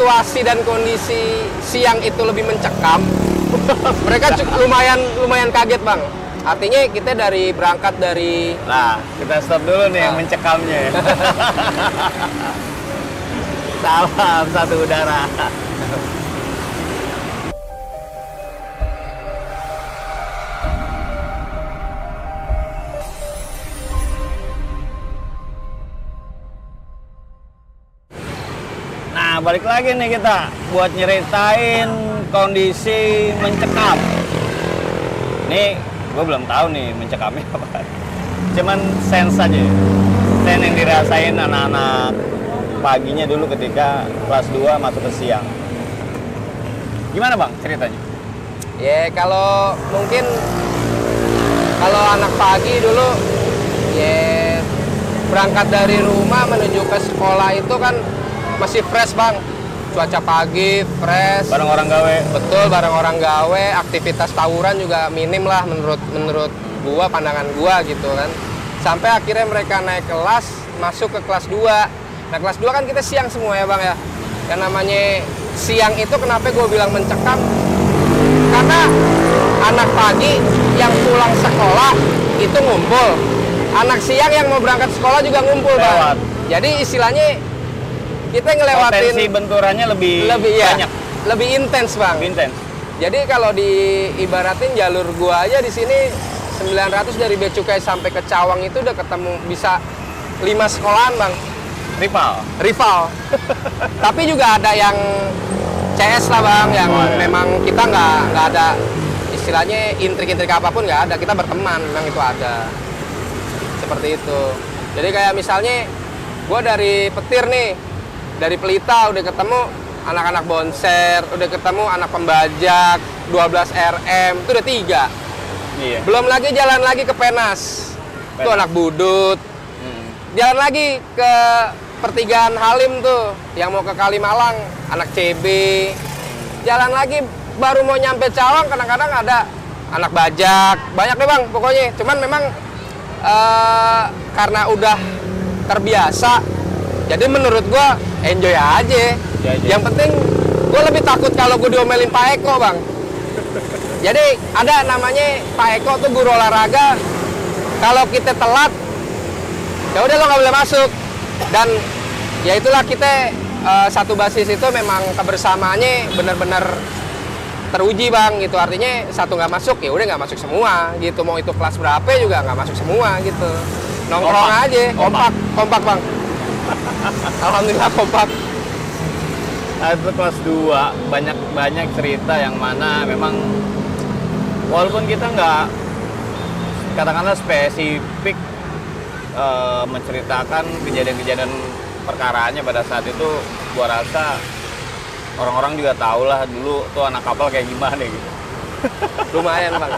situasi dan kondisi siang itu lebih mencekam, mereka lumayan kaget bang. Artinya kita berangkat dari... Nah, kita stop dulu nih yang mencekamnya ya. Salam satu udara. Nah, balik lagi nih kita buat nyeritain kondisi mencekam. Nih, gue belum tahu nih mencekamnya apa. Cuman sense aja. Sense yang dirasain anak-anak paginya dulu ketika kelas 2 masuk ke siang. Gimana bang ceritanya? Ya kalau mungkin kalau anak pagi dulu ya berangkat dari rumah menuju ke sekolah itu kan masih fresh bang. Cuaca pagi, fresh. Bareng orang gawe. Betul, bareng orang gawe. Aktivitas tawuran juga minim lah menurut gua, pandangan gua gitu kan. Sampai akhirnya mereka naik kelas, masuk ke kelas 2. Nah kelas 2 kan kita siang semua ya bang ya. Yang namanya siang itu kenapa gue bilang mencekam? Karena anak pagi yang pulang sekolah itu ngumpul. Anak siang yang mau berangkat sekolah juga ngumpul bang. Jadi istilahnya kita ngelewatin... Potensi benturannya lebih banyak. Lebih intens bang. Lebih intens. Jadi kalau diibaratin jalur gua aja di sini 900 dari Becukai sampai ke Cawang itu udah ketemu bisa 5 sekolahan bang. Rival. Tapi juga ada yang CS lah bang, yang memang kita nggak ada istilahnya intrik-intrik apapun nggak ada, kita berteman memang itu ada. Seperti itu. Jadi kayak misalnya gue dari Petir nih, dari Pelita udah ketemu anak-anak Bonser, udah ketemu anak Pembajak, 12 RM, itu udah 3. Iya. Belum lagi jalan lagi ke Penas. Itu anak Budut. Jalan lagi ke pertigaan Halim tuh, yang mau ke Kalimalang, anak CB. Jalan lagi baru mau nyampe Cawang, kadang-kadang ada anak Bajak. Banyak deh bang, pokoknya. Cuman memang karena udah terbiasa, jadi menurut gua enjoy aja. Yang penting gua lebih takut kalau gua diomelin Pak Eko bang. Jadi ada namanya Pak Eko tuh guru olahraga. Kalau kita telat, ya udah lo nggak boleh masuk. Dan ya itulah kita satu basis itu memang kebersamaannya benar-benar teruji bang gitu. Artinya satu nggak masuk ya udah nggak masuk semua gitu. Mau itu kelas berapa juga nggak masuk semua gitu. Nongkrong aja, kompak bang. Alhamdulillah kompak. Nah, itu kelas 2 banyak cerita yang mana memang walaupun kita nggak katakanlah spesifik menceritakan kejadian-kejadian perkaraannya pada saat itu, gua rasa orang-orang juga tahu lah dulu tuh anak kapal kayak gimana gitu. Lumayan bang.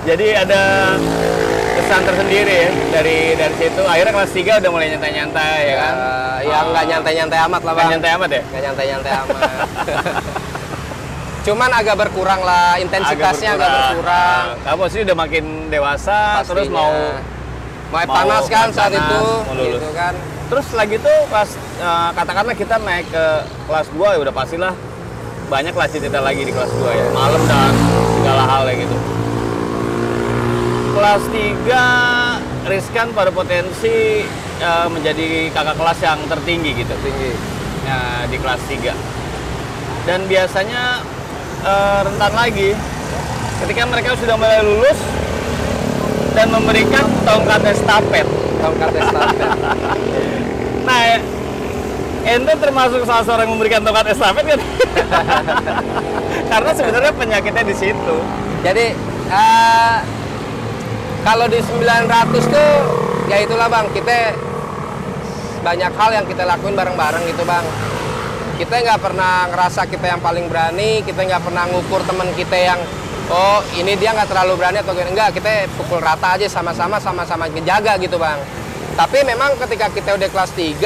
Jadi ada kesan tersendiri ya dari situ. Akhirnya kelas 3 udah mulai nyantai-nyantai ya kan? Ya nggak nyantai-nyantai amat lah bang. Nggak nyantai amat ya? Nggak nyantai-nyantai amat. Cuman agak berkurang lah, intensitasnya agak berkurang. Kamu sih udah makin dewasa. Pastinya. Terus mau panas kan saat panas, itu gitu kan. Terus lagi tuh pas katakanlah kita naik ke kelas 2 ya udah pastilah banyak lah cerita lagi di kelas 2 ya, malam dan segala hal ya gitu. Kelas 3 riskan pada potensi menjadi kakak kelas yang tertinggi gitu. Nah, di kelas 3. Dan biasanya rentan lagi ketika mereka sudah mulai lulus dan memberikan tongkat estafet. Nah, ente termasuk salah seorang yang memberikan tongkat estafet kan? Karena sebenarnya penyakitnya di situ. Jadi kalau di 900 tuh ya itulah bang, kita banyak hal yang kita lakuin bareng-bareng gitu bang. Kita nggak pernah ngerasa kita yang paling berani, kita nggak pernah ngukur teman kita yang oh ini dia nggak terlalu berani atau enggak. Kita pukul rata aja sama-sama ngejaga gitu bang. Tapi memang ketika kita udah kelas 3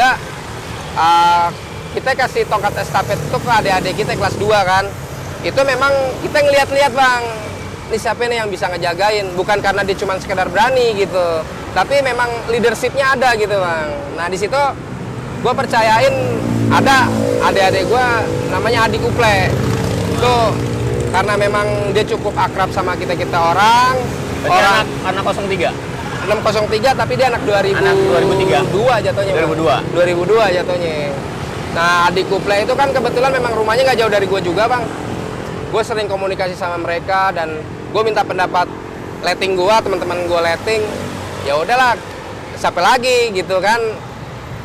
kita kasih tongkat estafet itu ke adik-adik kita kelas 2 kan. Itu memang kita ngeliat-liat bang, ini siapa nih yang bisa ngejagain, bukan karena dia cuma sekedar berani gitu, tapi memang leadershipnya ada gitu bang. Nah di situ gue percayain ada adik-adik gue namanya Adi Kuple. Itu karena memang dia cukup akrab sama kita orang. Berarti anak 03? 603 tapi dia anak 2000. Anak 2003. 2002 jatuhnya. 2002 jatuhnya. Nah, Adi Kuple itu kan kebetulan memang rumahnya nggak jauh dari gue juga, Bang. Gue sering komunikasi sama mereka dan gue minta pendapat letting gue, teman-teman gue letting. Ya udahlah, siapa lagi gitu kan.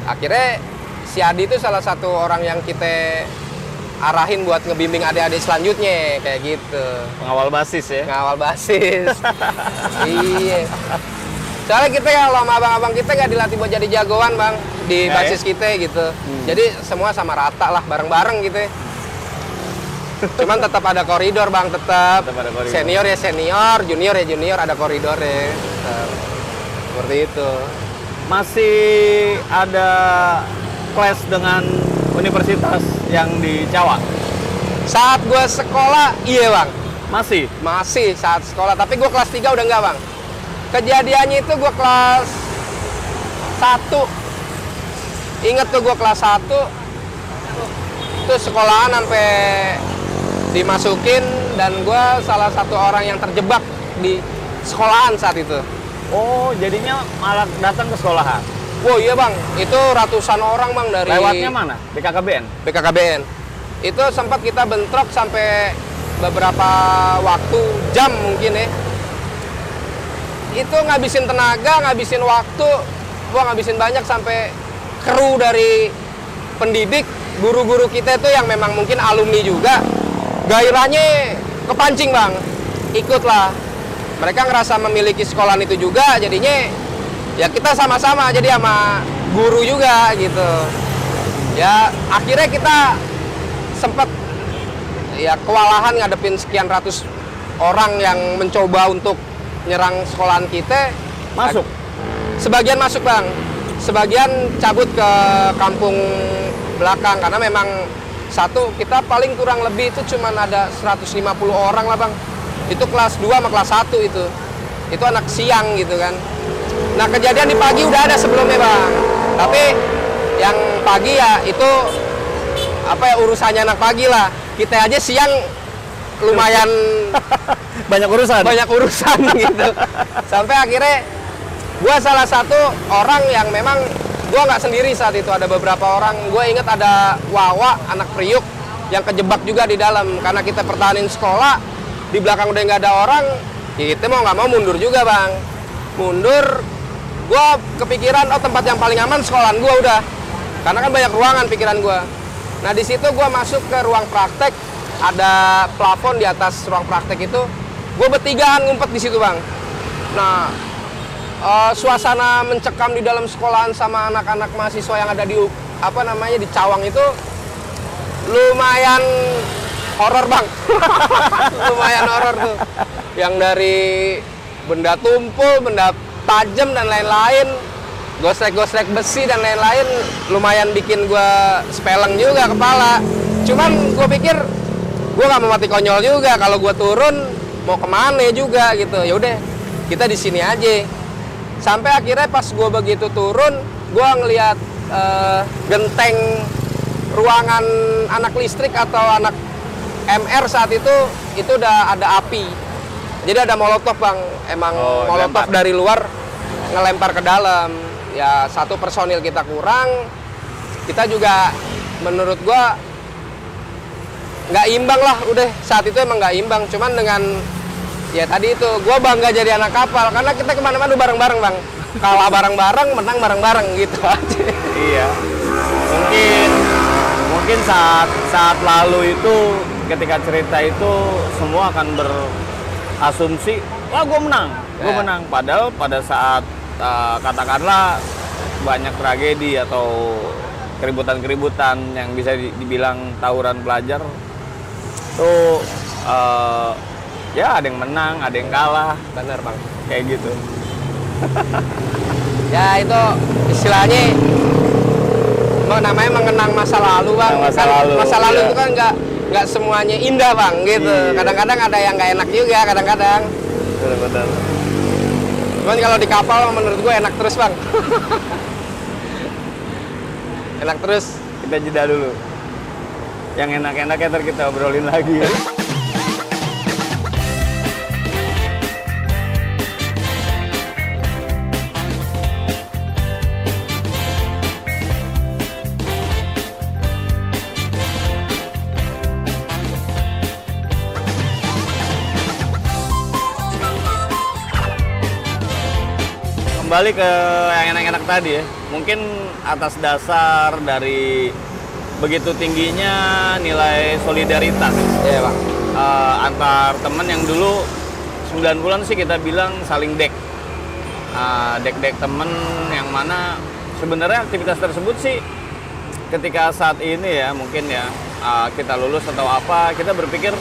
Akhirnya si Adi itu salah satu orang yang kita arahin buat ngebimbing adik-adik selanjutnya kayak gitu. Pengawal basis ya? Pengawal basis. Iya. Soalnya kita kalau sama abang-abang kita nggak dilatih buat jadi jagoan, Bang, di basis kita gitu. Jadi semua sama rata lah, bareng-bareng gitu. Cuman tetap ada koridor, Bang, tetap. Senior ya senior, junior ya junior, ada koridornya. Seperti itu. Masih ada kelas dengan universitas yang di Cawang? Saat gue sekolah, iya, Bang. Masih? Masih saat sekolah, tapi gue kelas 3 udah enggak, Bang. Kejadiannya itu gue kelas 1. Ingat tuh gue kelas 1. Itu sekolahan sampai dimasukin dan gue salah satu orang yang terjebak di sekolahan saat itu. Oh, jadinya malah datang ke sekolahan? Wow, iya, Bang, itu ratusan orang, Bang, dari... Lewatnya mana? BKKBN? BKKBN. Itu sempat kita bentrok sampai beberapa waktu, jam mungkin ya. Itu ngabisin tenaga, ngabisin waktu, gua ngabisin banyak sampai kru dari pendidik, guru-guru kita itu yang memang mungkin alumni juga. Gairahnya kepancing, Bang. Ikutlah. Mereka ngerasa memiliki sekolahan itu juga, jadinya ya kita sama-sama jadi sama guru juga gitu. Ya akhirnya kita sempat ya kewalahan ngadepin sekian ratus orang yang mencoba untuk nyerang sekolahan kita. Masuk? Sebagian masuk, Bang. Sebagian cabut ke kampung belakang karena memang satu kita paling kurang lebih itu cuma ada 150 orang lah, Bang. Itu kelas 2 sama kelas 1 itu. Itu anak siang gitu kan. Nah, kejadian di pagi udah ada sebelumnya, Bang. Tapi yang pagi ya itu apa ya urusannya anak pagi lah. Kita aja siang lumayan banyak urusan gitu. Sampai akhirnya gua salah satu orang yang memang gua nggak sendiri saat itu, ada beberapa orang. Gua inget ada Wawa anak Priuk yang kejebak juga di dalam karena kita pertahanin sekolah, di belakang udah nggak ada orang, kita mau nggak mau mundur juga, Bang. Mundur, gua kepikiran oh tempat yang paling aman sekolahan gua udah, karena kan banyak ruangan pikiran gua. Nah di situ gua masuk ke ruang praktek, ada plafon di atas ruang praktek itu, gua bertigaan ngumpet di situ, Bang. Nah suasana mencekam di dalam sekolahan sama anak-anak mahasiswa yang ada di apa namanya di Cawang itu lumayan horor, Bang. Lumayan horor tuh. Yang dari benda tumpul, benda tajam dan lain-lain, gosrek-gosrek besi dan lain-lain, lumayan bikin gue sepeleng juga kepala. Cuman gue pikir gue nggak mau mati konyol juga, kalau gue turun mau kemana juga gitu. Ya udah kita di sini aja. Sampai akhirnya pas gue begitu turun, gue ngelihat genteng ruangan anak listrik atau anak MR saat itu udah ada api. Jadi ada molotov, Bang. Emang molotov dari luar ngelempar ke dalam. Ya satu personil kita kurang. Kita juga menurut gua nggak imbang lah. Udah saat itu emang nggak imbang. Cuman dengan ya tadi itu gua bangga jadi anak kapal karena kita kemana-mana bareng-bareng, Bang. Kalah bareng-bareng, menang bareng-bareng gitu aja. Iya. Mungkin saat lalu itu ketika cerita itu semua akan berasumsi, wah gue menang. Padahal pada saat katakanlah banyak tragedi atau keributan-keributan yang bisa dibilang tawuran pelajar, tuh ya ada yang menang, ada yang kalah. Bener, Bang. Kayak gitu. Ya itu istilahnya namanya mengenang masa lalu, Bang. Masa lalu iya. itu kan nggak semuanya indah, Bang, gitu. Iya. Kadang-kadang ada yang nggak enak juga, kadang-kadang. Benar-benar. Cuman kalau di kapal menurut gue enak terus, Bang. Enak terus. kita jeda dulu. Yang enak-enaknya ntar kita obrolin lagi. Kembali ke yang enak-enak tadi ya, mungkin atas dasar dari begitu tingginya nilai solidaritas Iya bang. antar teman yang dulu 9 bulan sih kita bilang saling dek temen, yang mana sebenarnya aktivitas tersebut sih ketika saat ini ya mungkin ya kita lulus atau apa, kita berpikir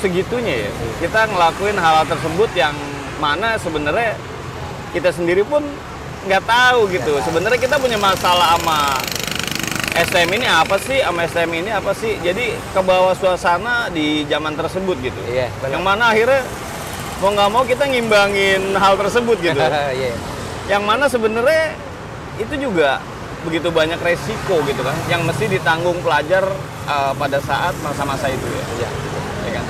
segitunya ya kita ngelakuin hal tersebut yang mana sebenarnya kita sendiri pun nggak tahu gitu. Sebenarnya kita punya masalah sama STM ini apa sih, sama STM ini apa sih. Jadi ke bawah suasana di zaman tersebut gitu. Iya, benar. Yang mana akhirnya mau nggak mau kita ngimbangin hal tersebut gitu. Iya. Yang mana sebenarnya itu juga begitu banyak resiko gitu kan, yang mesti ditanggung pelajar pada saat masa-masa itu ya. Iya. Ya kan?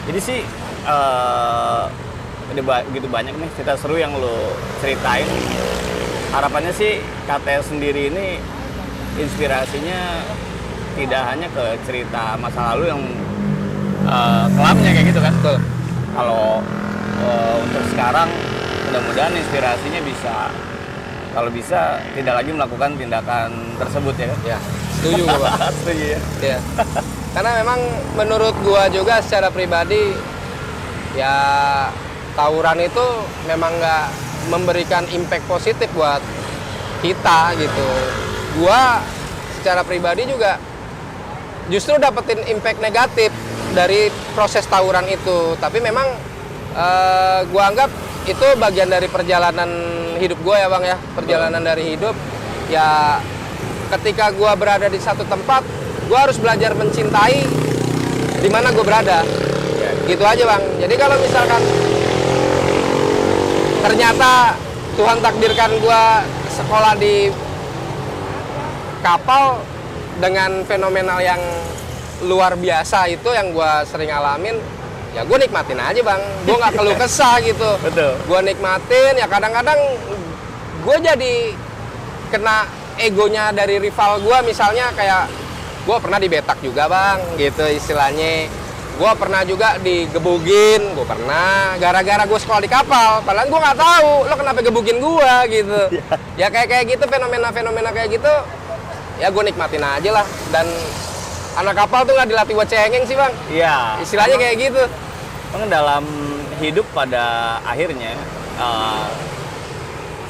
Jadi sih begitu banyak nih cerita seru yang lo ceritain. Harapannya sih KTS sendiri ini inspirasinya tidak hanya ke cerita masa lalu yang kelamnya kayak gitu kan. Betul. Kalau untuk sekarang mudah-mudahan inspirasinya bisa, kalau bisa tidak lagi melakukan tindakan tersebut ya kan? Ya, setuju gua bang. Setuju ya? Iya. Karena memang menurut gua juga secara pribadi ya tawuran itu memang nggak memberikan impact positif buat kita gitu. Gua secara pribadi juga justru dapetin impact negatif dari proses tawuran itu. Tapi memang gua anggap itu bagian dari perjalanan hidup gua ya bang ya. Perjalanan dari hidup ya, ketika gua berada di satu tempat, gua harus belajar mencintai di mana gua berada. Gitu aja bang. Jadi kalau misalkan ternyata Tuhan takdirkan gua sekolah di kapal dengan fenomenal yang luar biasa itu yang gua sering alamin, ya gue nikmatin aja bang. Gue nggak keluh kesah gitu. Betul. Gue nikmatin, ya kadang-kadang gue jadi kena egonya dari rival gue, misalnya kayak gue pernah dibetak juga bang gitu istilahnya. Gue pernah juga digebugin, gue pernah gara-gara gue sekolah di kapal, padahal gue nggak tahu lo kenapa gebugin gue gitu. Ya kayak gitu, fenomena kayak gitu ya gue nikmatin aja lah. Dan anak kapal tuh nggak dilatih buat cengeng sih bang. Iya. Istilahnya kayak gitu. Memang dalam hidup pada akhirnya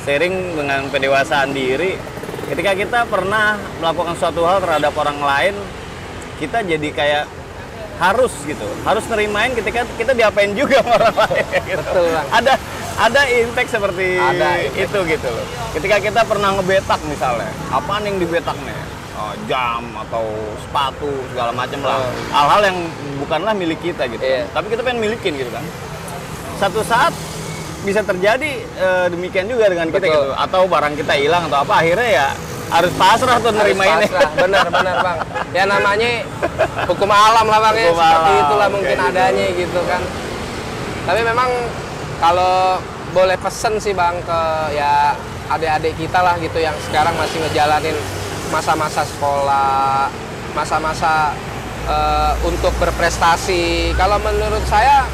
sering dengan pendewasaan diri, ketika kita pernah melakukan suatu hal terhadap orang lain, kita jadi kayak harus gitu, harus nerimain ketika kita diapain juga sama orang lain gitu. Betul bang. Ada impact seperti itu gitu loh. Ketika kita pernah ngebetak misalnya, apaan yang dibetak nih? Jam atau sepatu segala macam lah. Hal-hal yang bukanlah milik kita gitu. Iya. Tapi kita pengen milikin gitu kan. Satu saat bisa terjadi demikian juga dengan kita Betul. gitu. Atau barang kita hilang atau apa, akhirnya ya harus pasrah tuh nerimainnya. Benar bang. Ya namanya hukum alam lah bang ya. Hukum Seperti alam, itulah mungkin kayak gitu. adanya gitu kan. Tapi memang kalau boleh pesen sih bang ke ya adik-adik kita lah gitu yang sekarang masih ngejalanin masa-masa sekolah, masa-masa untuk berprestasi. Kalau menurut saya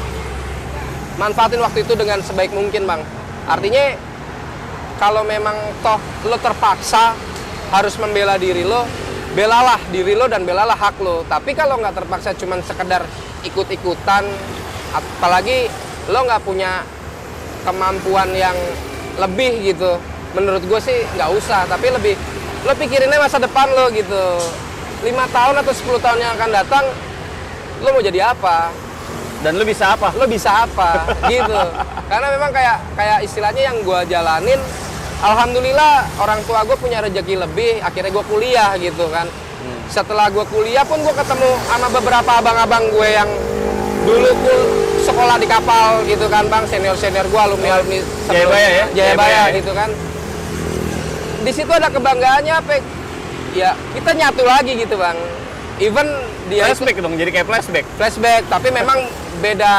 manfaatin waktu itu dengan sebaik mungkin bang. Artinya kalau memang toh lo terpaksa harus membela diri lo, belalah diri lo dan belalah hak lo. Tapi kalau nggak terpaksa cuman sekedar ikut-ikutan, apalagi lo nggak punya kemampuan yang lebih gitu, menurut gue sih nggak usah. Tapi lebih lo pikirinnya masa depan lo gitu, 5 tahun atau 10 tahun yang akan datang lo mau jadi apa Dan lu bisa apa? lo bisa apa gitu. Karena memang kayak istilahnya yang gue jalanin, alhamdulillah orang tua gue punya rezeki lebih, akhirnya gue kuliah gitu kan. Setelah gue kuliah pun gue ketemu sama beberapa abang-abang gue yang dulu sekolah di kapal gitu kan bang, senior gue, alumni Jayabaya ya? Jayabaya gitu kan. Di situ ada kebanggaannya apa? ya kita nyatu lagi gitu bang. Even dia Flashback dong, jadi kayak flashback, tapi memang beda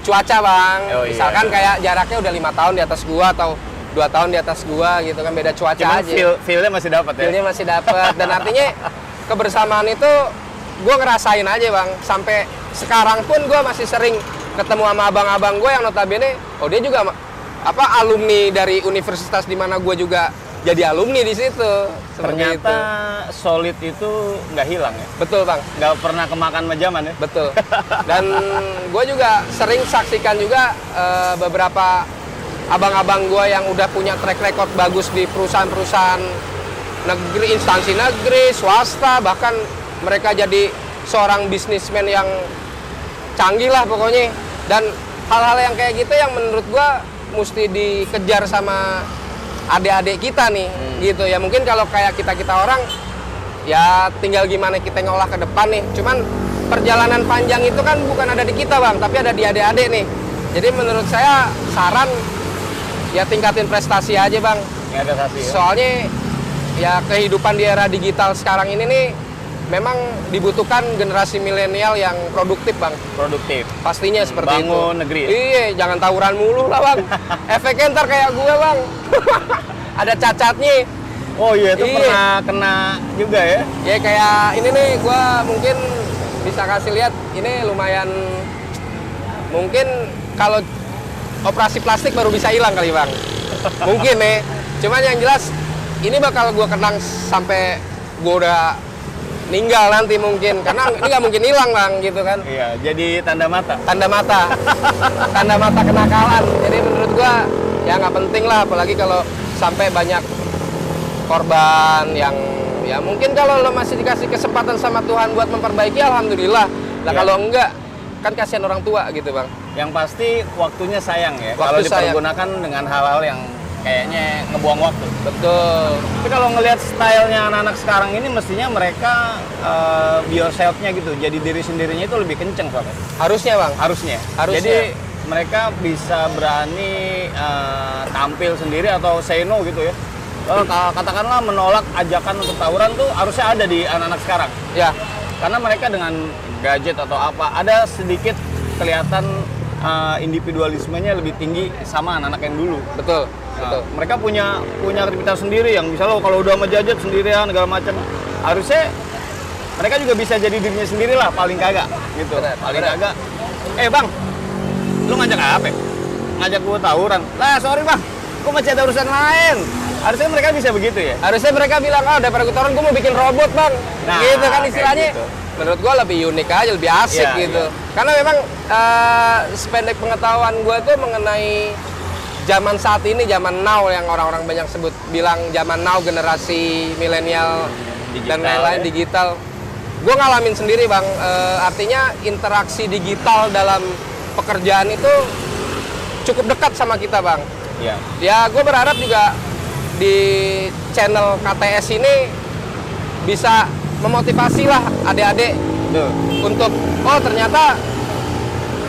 cuaca bang. Oh, iya. Misalkan kayak jaraknya udah 5 tahun di atas gua atau 2 tahun di atas gua gitu kan, beda cuaca Cuman aja. feel-nya masih dapat ya. Feel-nya masih dapat dan artinya kebersamaan itu gua ngerasain aja bang. Sampai sekarang pun gua masih sering ketemu sama abang-abang gua yang notabene, oh dia juga alumni dari universitas di mana gua juga jadi alumni di situ. Ternyata itu. solid itu nggak hilang ya. Betul bang. Nggak pernah kemakan sama zaman ya. Betul. Dan gue juga sering saksikan juga beberapa abang-abang gue yang udah punya track record bagus di perusahaan-perusahaan negeri, instansi negeri, swasta, bahkan mereka jadi seorang bisnismen yang canggih lah pokoknya. Dan hal-hal yang kayak gitu yang menurut gue mesti dikejar sama adik-adik kita nih, gitu ya. Mungkin kalau kayak kita orang, ya tinggal gimana kita ngolah ke depan nih. Cuman perjalanan panjang itu kan bukan ada di kita bang, tapi ada di adik-adik nih. Jadi menurut saya saran, ya tingkatin prestasi aja bang. Nggak ya? Soalnya ya kehidupan di era digital sekarang ini nih, memang dibutuhkan generasi milenial yang produktif bang. Produktif. Pastinya seperti itu. Bangun negeri ya? Iya, jangan tawuran mulu lah bang. Efeknya ntar kayak gue bang. Ada cacatnya. Oh iya, itu pernah kena juga ya? Ya kayak ini nih, gue mungkin bisa kasih lihat, ini lumayan, mungkin kalau operasi plastik baru bisa hilang kali bang. Mungkin nih, cuman yang jelas ini bakal gue kenang sampai gue udah meninggal nanti mungkin, karena ini nggak mungkin hilang bang gitu kan. Iya, jadi tanda mata. Tanda mata kenakalan. Jadi menurut gue ya nggak penting lah, apalagi kalau sampai banyak korban yang ya mungkin kalau lo masih dikasih kesempatan sama Tuhan buat memperbaiki, alhamdulillah. Lah kalau enggak, kan kasihan orang tua gitu bang. Yang pasti waktunya sayang ya, kalau dipergunakan dengan hal-hal yang kayaknya ngebuang waktu. Betul. Tapi kalau ngelihat stylenya anak-anak sekarang ini, mestinya mereka be yourself-nya gitu, jadi diri sendirinya itu lebih kenceng soalnya. Harusnya bang. Harusnya. Jadi mereka bisa berani tampil sendiri atau say no gitu ya. Katakanlah menolak ajakan untuk tawuran tuh harusnya ada di anak-anak sekarang. Ya. Karena mereka dengan gadget atau apa, ada sedikit kelihatan individualismenya lebih tinggi sama anak-anak yang dulu. Betul. Betul. Mereka punya aktivitas sendiri yang bisa lo kalau udah sama gadget sendirian segala macam. Harusnya mereka juga bisa jadi dirinya sendiri lah, paling kagak gitu. Paling kagak. Bang, lu ngajak apa? Ngajak gua tawuran. Lah sorry bang, gua masih ada urusan lain. Harusnya mereka bisa begitu ya. Harusnya mereka bilang, daripada gua tawuran gua mau bikin robot bang. Nah, gitu kan istilahnya. Gitu. Menurut gua lebih unik aja, lebih asik gitu. Karena memang sependek pengetahuan gua tuh mengenai zaman saat ini, zaman now yang orang-orang banyak sebut bilang zaman now, generasi milenial dan lain-lain digital. Gue ngalamin sendiri bang, artinya interaksi digital dalam pekerjaan itu cukup dekat sama kita bang. Iya. Ya gue berharap juga di channel KTS ini bisa memotivasi lah adik-adik untuk ternyata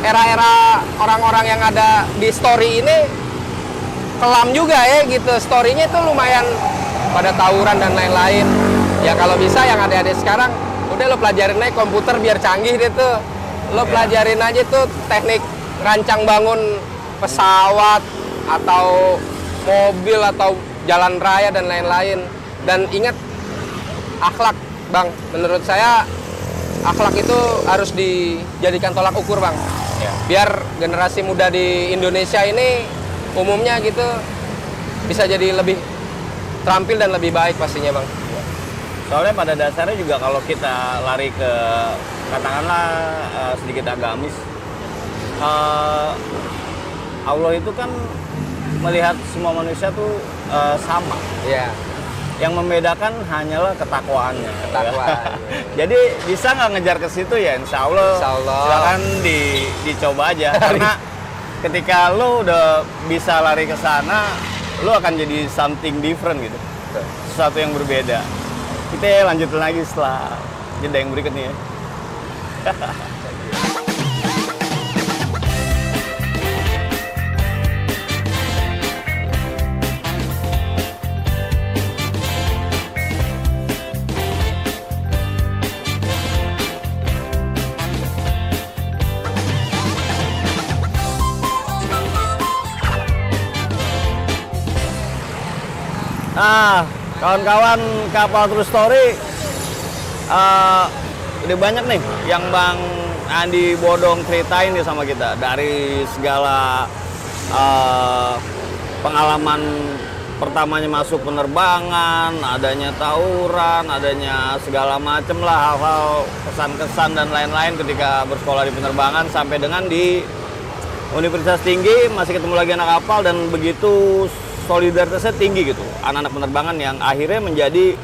era-era orang-orang yang ada di story ini kelam juga ya gitu, story-nya itu lumayan pada tawuran dan lain-lain. Ya kalau bisa yang adik-adik sekarang udah lo pelajarin aja komputer biar canggih deh tuh. Lo pelajarin aja tuh teknik rancang bangun pesawat atau mobil atau jalan raya dan lain-lain. Dan ingat akhlak bang, menurut saya akhlak itu harus dijadikan tolak ukur bang. Biar generasi muda di Indonesia ini umumnya gitu bisa jadi lebih terampil dan lebih baik pastinya bang. Soalnya pada dasarnya juga kalau kita lari ke katakanlah sedikit agamis, Allah itu kan melihat semua manusia tuh sama. Iya. Yang membedakan hanyalah ketakwaannya. Jadi bisa nggak ngejar ke situ ya, insya Allah. Silakan dicoba aja. Karena ketika lo udah bisa lari ke sana, lo akan jadi something different gitu. Sesuatu yang berbeda. Kita lanjutin lagi setelah jeda yang berikutnya ya. Nah, kawan-kawan kapal True Story, udah banyak nih yang Bang Andi Bodong ceritain nih sama kita dari segala pengalaman pertamanya masuk penerbangan, adanya tawuran, adanya segala macem lah hal-hal kesan-kesan dan lain-lain ketika bersekolah di penerbangan sampai dengan di Universitas Tinggi masih ketemu lagi anak kapal dan begitu solidaritasnya tinggi gitu. Anak-anak penerbangan yang akhirnya menjadi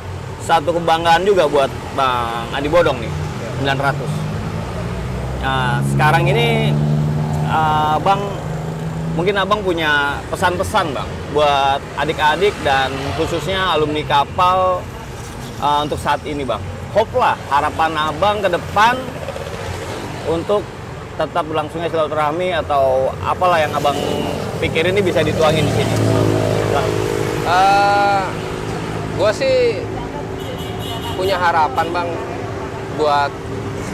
satu kebanggaan juga buat Bang Andi Bodong nih, 900. Nah, sekarang ini Bang, mungkin Abang punya pesan-pesan Bang buat adik-adik dan khususnya alumni kapal untuk saat ini Bang. Hope lah, harapan Abang ke depan untuk tetap berlangsungnya silaturahmi atau apalah yang Abang pikirin ini bisa dituangin di sini. Gue sih punya harapan Bang buat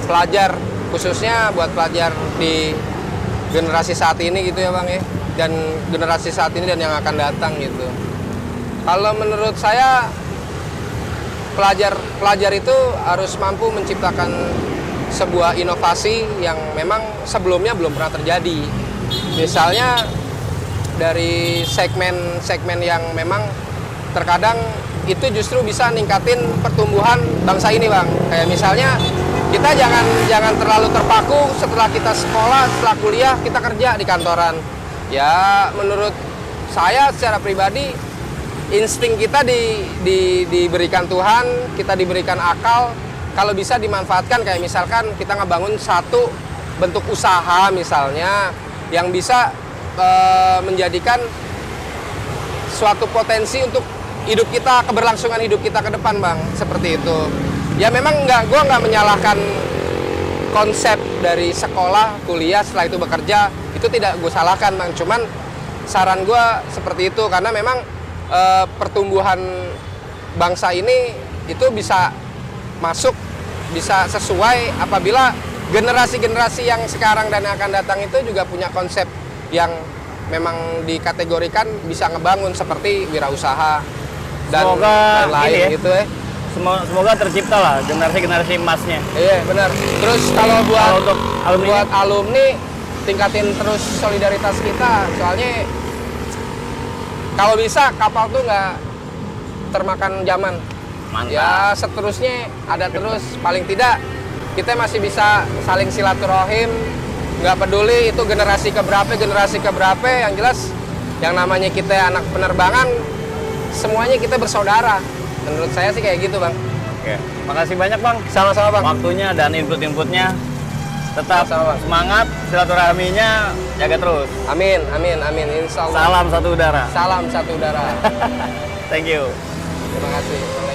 pelajar, khususnya buat pelajar di generasi saat ini gitu ya Bang ya, dan generasi saat ini dan yang akan datang gitu. Kalau menurut saya pelajar itu harus mampu menciptakan sebuah inovasi yang memang sebelumnya belum pernah terjadi. Misalnya dari segmen-segmen yang memang terkadang itu justru bisa ningkatin pertumbuhan bangsa ini Bang. Kayak misalnya kita jangan terlalu terpaku setelah kita sekolah, setelah kuliah kita kerja di kantoran. Ya menurut saya secara pribadi insting kita diberikan Tuhan, kita diberikan akal, kalau bisa dimanfaatkan. Kayak misalkan kita ngebangun satu bentuk usaha misalnya yang bisa menjadikan suatu potensi untuk hidup kita, keberlangsungan hidup kita ke depan Bang, seperti itu. Ya memang gue nggak menyalahkan konsep dari sekolah, kuliah, setelah itu bekerja, itu tidak gue salahkan Bang. Cuman saran gue seperti itu, karena memang pertumbuhan bangsa ini itu bisa masuk, bisa sesuai apabila generasi-generasi yang sekarang dan yang akan datang itu juga punya konsep yang memang dikategorikan bisa ngebangun seperti wirausaha dan lain-lain ya, gitu ya. Semoga tercipta lah generasi-generasi emasnya. Iya benar. Terus kalau buat untuk alumni tingkatin terus solidaritas kita, soalnya kalau bisa kapal tuh nggak termakan zaman. Mantap. Ya seterusnya ada terus, paling tidak kita masih bisa saling silaturahim, nggak peduli itu generasi keberapa, yang jelas yang namanya kita anak penerbangan semuanya kita bersaudara. Menurut saya sih kayak gitu Bang. Oke, makasih banyak Bang. Sama-sama Bang. Waktunya dan input-inputnya. Tetap Sama-sama, Bang. semangat, silaturahminya jaga terus. Amin, amin, amin. Insya Allah. Salam satu udara. Salam satu udara. Thank you. Terima kasih.